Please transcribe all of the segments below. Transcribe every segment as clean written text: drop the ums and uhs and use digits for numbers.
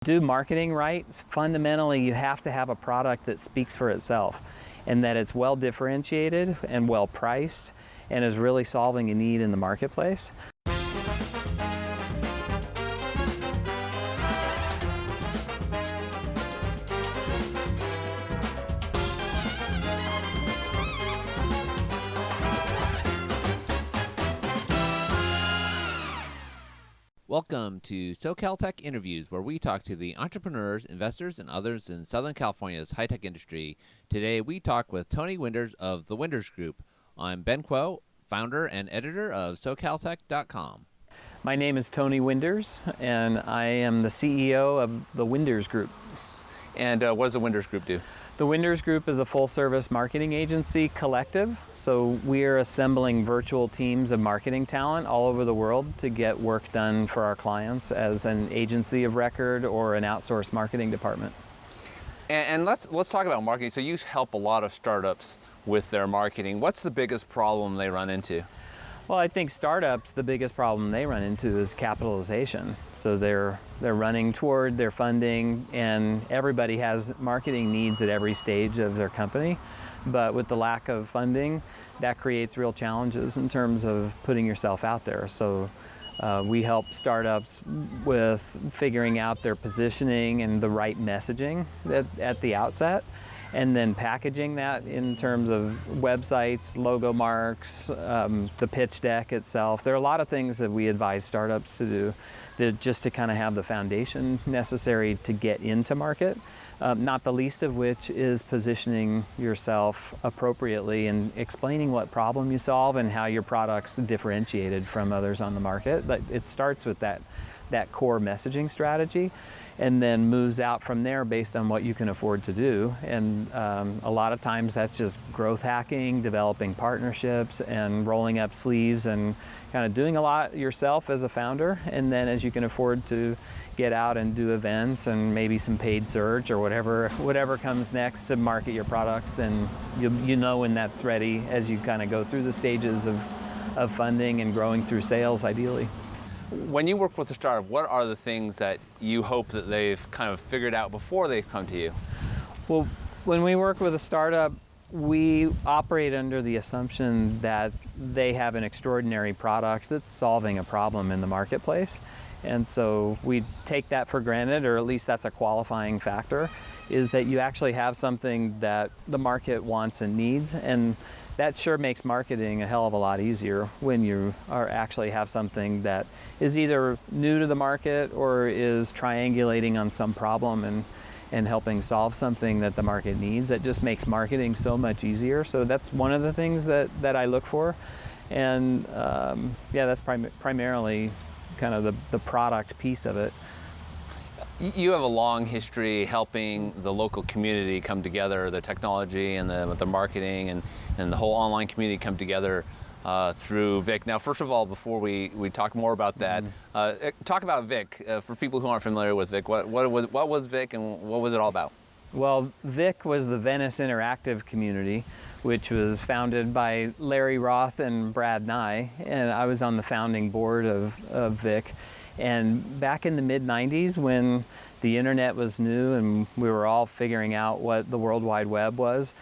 Do marketing right, fundamentally you have to have a product that speaks for itself and that it's well differentiated and well priced and is really solving a need in the marketplace. Welcome to SoCalTech Interviews, where we talk to the entrepreneurs, investors, and others in Southern California's high-tech industry. Today, we talk with Tony Winders of the Winders Group. I'm Ben Kuo, founder and editor of socaltech.com. My name is Tony Winders, and I am the CEO of the Winders Group. And what does the Winders Group do? The Winders Group is a full-service marketing agency collective, so we're assembling virtual teams of marketing talent all over the world to get work done for our clients as an agency of record or an outsourced marketing department. And let's talk about marketing. So you help a lot of startups with their marketing. What's the biggest problem they run into? Well, I think startups, the biggest problem they run into is capitalization. So they're running toward their funding, and everybody has marketing needs at every stage of their company. But with the lack of funding, that creates real challenges in terms of putting yourself out there. So we help startups with figuring out their positioning and the right messaging at the outset, and then packaging that in terms of websites, logo marks, the pitch deck itself. There are a lot of things that we advise startups to do just to kind of have the foundation necessary to get into market, not the least of which is positioning yourself appropriately and explaining what problem you solve and how your product's differentiated from others on the market. But it starts with that core messaging strategy, and then moves out from there based on what you can afford to do. And a lot of times that's just growth hacking, developing partnerships, and rolling up sleeves and kind of doing a lot yourself as a founder. And then as you can afford to get out and do events and maybe some paid search or whatever comes next to market your product, then you know when that's ready as you kind of go through the stages of funding and growing through sales ideally. When you work with a startup, what are the things that you hope that they've kind of figured out before they've come to you? Well, when we work with a startup, we operate under the assumption that they have an extraordinary product that's solving a problem in the marketplace. And so we take that for granted, or at least that's a qualifying factor, is that you actually have something that the market wants and needs. And that sure makes marketing a hell of a lot easier when you actually have something that is either new to the market or is triangulating on some problem and helping solve something that the market needs. It just makes marketing so much easier. So that's one of the things that I look for. And that's primarily kind of the product piece of it. You have a long history helping the local community come together, the technology and the marketing and the whole online community come together through Vic. Now, first of all, before we talk more about that, talk about Vic. For people who aren't familiar with Vic, what was Vic and what was it all about? Well, Vic was the Venice Interactive community, which was founded by Larry Roth and Brad Nye, and I was on the founding board of Vic. And back in the mid-90s, when the internet was new and we were all figuring out what the World Wide Web was,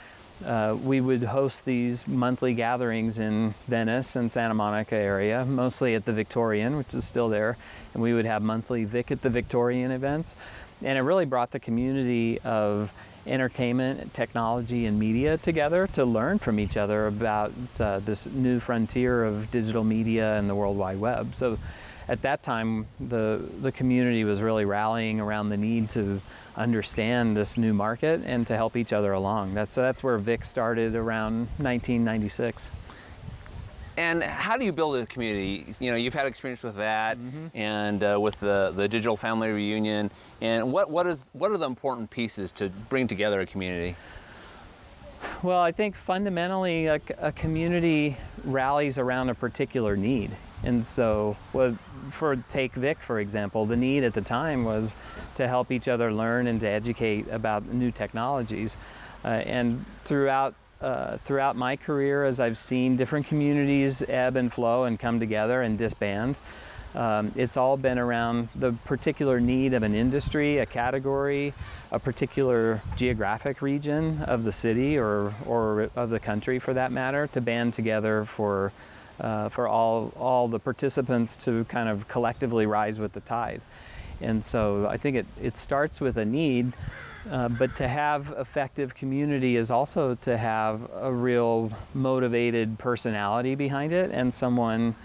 we would host these monthly gatherings in Venice and Santa Monica area, mostly at the Victorian, which is still there, and we would have monthly Vic at the Victorian events. And it really brought the community of entertainment, technology, and media together to learn from each other about this new frontier of digital media and the World Wide Web. So at that time, the community was really rallying around the need to understand this new market and to help each other along. That's where Vic started around 1996. And how do you build a community? You know, you've had experience with that, and with the digital family reunion. And what are the important pieces to bring together a community? Well, I think fundamentally a community rallies around a particular need. And so, take Vic, for example, the need at the time was to help each other learn and to educate about new technologies. And throughout my career, as I've seen different communities ebb and flow and come together and disband, It's all been around the particular need of an industry, a category, a particular geographic region of the city or of the country for that matter, to band together for all the participants to kind of collectively rise with the tide. And so I think it starts with a need, but to have effective community is also to have a real motivated personality behind it and someone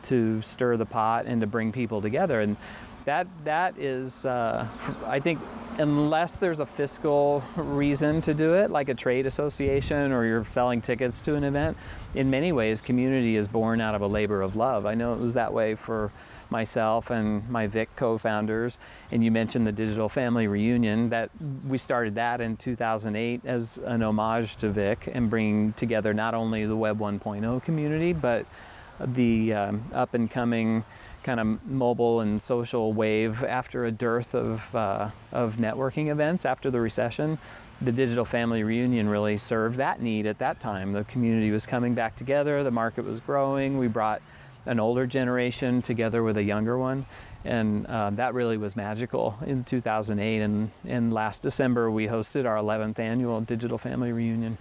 to stir the pot and to bring people together. And that is, I think, unless there's a fiscal reason to do it, like a trade association or you're selling tickets to an event, in many ways community is born out of a labor of love. I know it was that way for myself and my Vic co-founders, and you mentioned the Digital Family Reunion. That we started that in 2008 as an homage to Vic and bringing together not only the Web 1.0 community, but the up-and-coming kind of mobile and social wave after a dearth of networking events after the recession. The Digital Family Reunion really served that need at that time. The community was coming back together, the market was growing, we brought an older generation together with a younger one, and that really was magical in 2008. And last December we hosted our 11th annual Digital Family Reunion.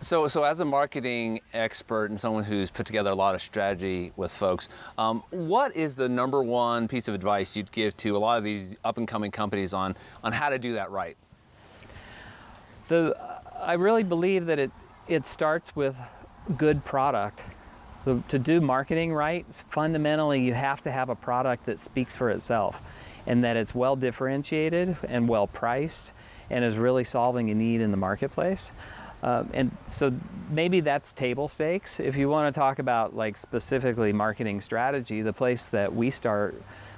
So as a marketing expert and someone who's put together a lot of strategy with folks, what is the number one piece of advice you'd give to a lot of these up-and-coming companies on how to do that right? I really believe that it starts with good product. So to do marketing right, fundamentally you have to have a product that speaks for itself, and that it's well differentiated and well priced and is really solving a need in the marketplace. And so maybe that's table stakes. If you want to talk about like specifically marketing strategy, the place that we start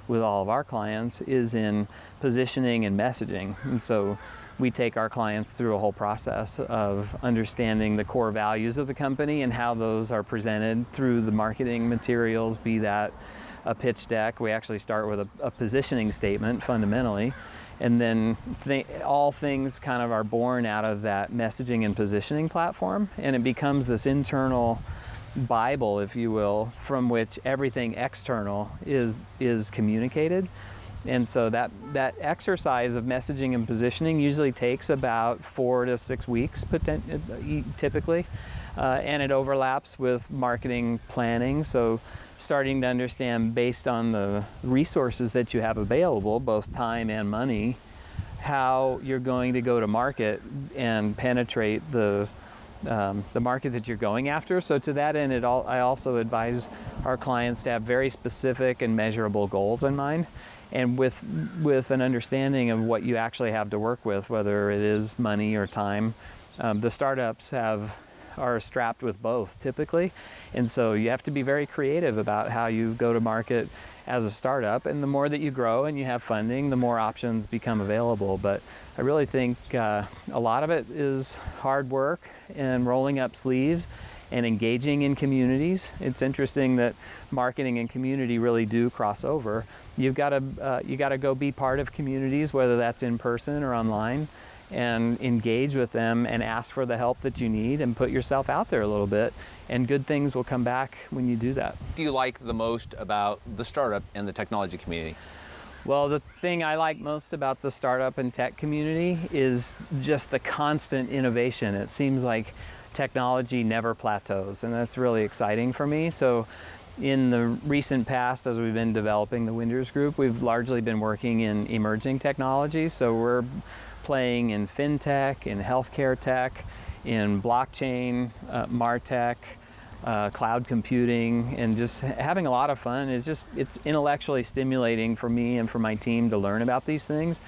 with all of our clients is in positioning and messaging. And so we take our clients through a whole process of understanding the core values of the company and how those are presented through the marketing materials, be that a pitch deck. We actually start with a positioning statement fundamentally. And then all things kind of are born out of that messaging and positioning platform, and it becomes this internal Bible, if you will, from which everything external is communicated. And so that exercise of messaging and positioning usually takes about 4 to 6 weeks, typically, and it overlaps with marketing planning. So starting to understand, based on the resources that you have available, both time and money, how you're going to go to market and penetrate the market that you're going after. So to that end, I also advise our clients to have very specific and measurable goals in mind, and with an understanding of what you actually have to work with, whether it is money or time. The startups are strapped with both typically, and so you have to be very creative about how you go to market as a startup. And the more that you grow and you have funding, the more options become available. But I really think a lot of it is hard work and rolling up sleeves and engaging in communities. It's interesting that marketing and community really do cross over. You got to go be part of communities, whether that's in person or online, and engage with them and ask for the help that you need and put yourself out there a little bit, and good things will come back when you do that. What do you like the most about the startup and the technology community? Well, the thing I like most about the startup and tech community is just the constant innovation. It seems like technology never plateaus, and that's really exciting for me. So in the recent past, as we've been developing the Winders Group, we've largely been working in emerging technologies. So we're playing in fintech, in healthcare tech, in blockchain, MarTech, cloud computing, and just having a lot of fun. It's intellectually stimulating for me and for my team to learn about these things.